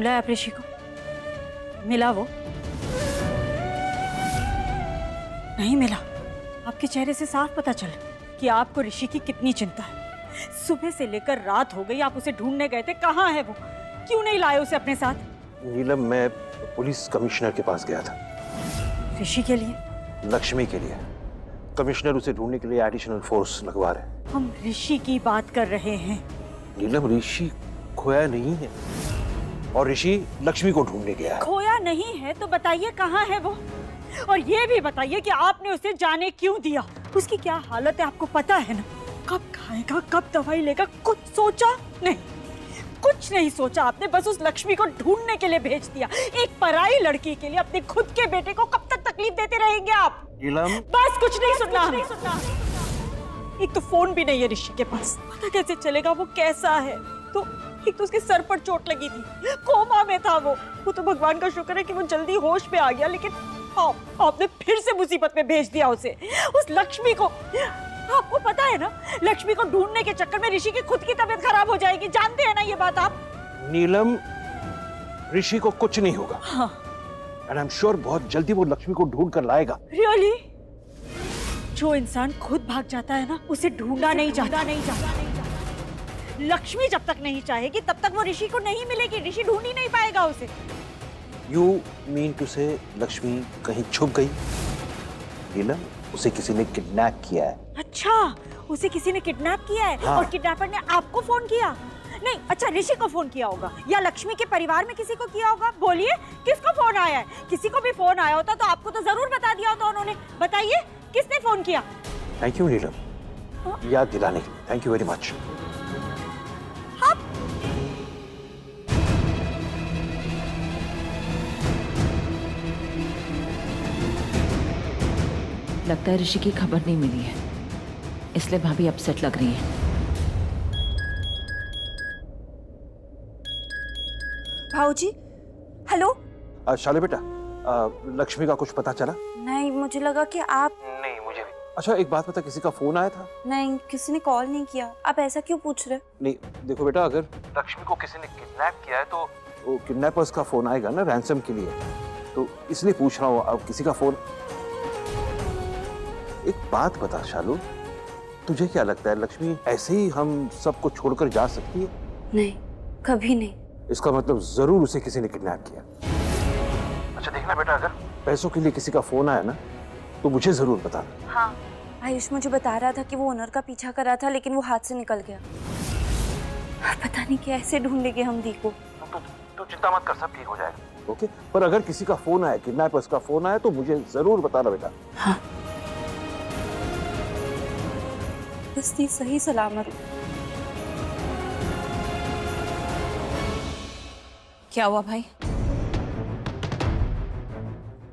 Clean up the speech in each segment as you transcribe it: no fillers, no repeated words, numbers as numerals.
ढूंढ लाया आप ऋषि को? मिला वो? नहीं मिला। आपके चेहरे से साफ पता चला कि आपको ऋषि की कितनी चिंता है। सुबह से लेकर रात हो गई, आप उसे ढूंढने गए थे। कहाँ है वो? क्यों नहीं लाए उसे अपने साथ? नीलम, मैं पुलिस कमिश्नर के पास गया था। ऋषि के लिए? लक्ष्मी के लिए। कमिश्नर उसे ढूंढने के लिए एडिशनल फोर्स लगवा रहे हैं। हम ऋषि की बात कर रहे हैं। नीलम, ऋषि खोया नहीं है और ऋषि लक्ष्मी को ढूंढने गया है। खोया नहीं है तो बताइए कहाँ है वो? और ये भी बताइए कि आपने उसे जाने क्यों दिया? उसकी क्या हालत है आपको पता है ना? कब खाएगा, कब दवाई लेगा, कुछ सोचा नहीं? कुछ नहीं सोचा आपने, बस उस लक्ष्मी को ढूंढने के लिए भेज दिया। एक पराई लड़की के लिए अपने खुद के बेटे को कब तक तकलीफ देते रहेंगे आप? नीलम, बस कुछ नहीं सुनना। एक तो फोन भी नहीं है ऋषि के पास, पता कैसे चलेगा वो कैसा है? तो एक तो उसके सर पर चोट लगी थी, कोमा में था वो तो भगवान का शुक्र है कि वो जल्दी होश में आ गया, लेकिन आपने फिर से मुसीबत में भेज दिया उसे, उस लक्ष्मी को। आपको पता है ना, लक्ष्मी को ढूंढने के चक्कर में ऋषि की खुद की तबीयत खराब हो जाएगी, जानते हैं ना ये बात आप? नीलम, ऋषि को कुछ नहीं होगा। हाँ। एंड आई एम श्योर बहुत जल्दी वो लक्ष्मी को ढूंढ कर लाएगा। रियली? जो इंसान खुद भाग जाता है ना, उसे ढूंढा नहीं जाता। लक्ष्मी जब तक नहीं चाहेगी तब तक वो ऋषि को नहीं मिलेगी, ऋषि ढूंढ ही नहीं पाएगा उसे। You mean to say Lakshmi कहीं छुप गई? नीलम, उसे किसी ने किडनैप किया है। अच्छा, उसे किसी ने किडनैप किया है? हाँ। और किडनैपर ने आपको फोन किया? नहीं, अच्छा ऋषि को फोन किया होगा या लक्ष्मी के परिवार में किसी को किया होगा। बोलिए, किसको फोन आया है? किसी को भी फोन आया होता तो आपको तो जरूर बता दिया होता उन्होंने। बताइए, किसने फोन किया? थैंक यू नीलम, याद दिलाने के लिए। Thank you very much. लगता है ऋषि की खबर नहीं मिली है, इसलिए भाभी अपसेट लग रही है। भाऊजी, हेलो। शाले बेटा, लक्ष्मी का कुछ पता चला? नहीं, मुझे लगा कि आप। नहीं, मुझे भी। अच्छा, एक बात बता, किसी का फोन आया था? नहीं, किसी ने कॉल नहीं किया। आप ऐसा क्यों पूछ रहे? नहीं, देखो बेटा, अगर लक्ष्मी को किसी ने किडनैप किया है तो वो किडनैपर्स का फोन आएगा ना रैंसम के लिए, तो इसलिए पूछ रहा हूँ। अब किसी का फोन। एक बात बता शालू, तुझे क्या लगता है लक्ष्मी ऐसे ही हम सबको छोड़कर जा सकती है? नहीं, कभी नहीं। इसका मतलब जरूर उसे किसी ने किडनैप किया। अच्छा देखना बेटा, अगर पैसों के लिए किसी का फोन आया ना तो मुझे जरूर बताना। हाँ, आयुष मुझे बता रहा था कि वो ओनर का पीछा कर रहा था, लेकिन वो हाथ से निकल गया। पता नहीं कैसे ढूंढेंगे हम दी को। तू चिंता मत कर, सब ठीक हो जाएगा। ओके, पर अगर किसी का फोन आया, किडनैपर्स का फोन आया, तो मुझे जरूर बताना बेटा। हाँ, बस दी सही सलामत। क्या हुआ भाई?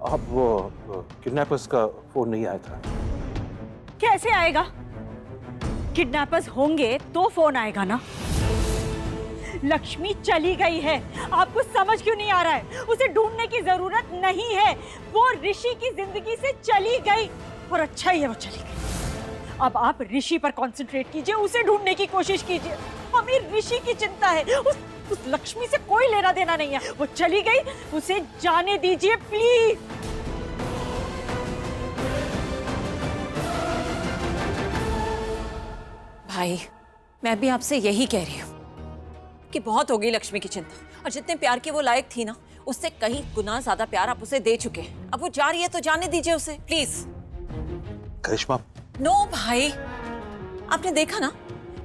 अब वो किडनैपर्स का फोन नहीं आया था। कैसे आएगा? किडनैपर्स होंगे तो फोन आएगा ना। लक्ष्मी चली गई है, आपको समझ क्यों नहीं आ रहा है? उसे ढूंढने की जरूरत नहीं है, वो ऋषि की जिंदगी से चली गई, और अच्छा ही है वो चली गई। अब आप ऋषि पर कंसंट्रेट कीजिए, उसे ढूंढने की कोशिश कीजिए। हमें ऋषि की चिंता है, उस लक्ष्मी से कोई लेना देना नहीं है। वो चली गई, उसे जाने दीजिए प्लीज। भाई, मैं भी आपसे यही कह रही हूँ कि बहुत हो गई लक्ष्मी की चिंता, और जितने प्यार की वो लायक थी ना, उससे कहीं गुना ज्यादा प्यार आप उसे दे चुके हैं। अब वो जा रही है तो जाने दीजिए उसे, प्लीज। करिश्मा, नो भाई, आपने देखा ना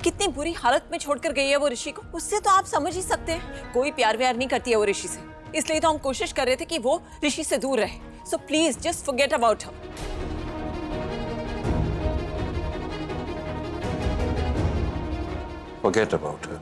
कितनी बुरी हालत में छोड़कर गई है वो ऋषि को। उससे तो आप समझ ही सकते हैं, कोई प्यार व्यार नहीं करती है वो ऋषि से। इसलिए तो हम कोशिश कर रहे थे कि वो ऋषि से दूर रहे। So please just forget about her. forget about her.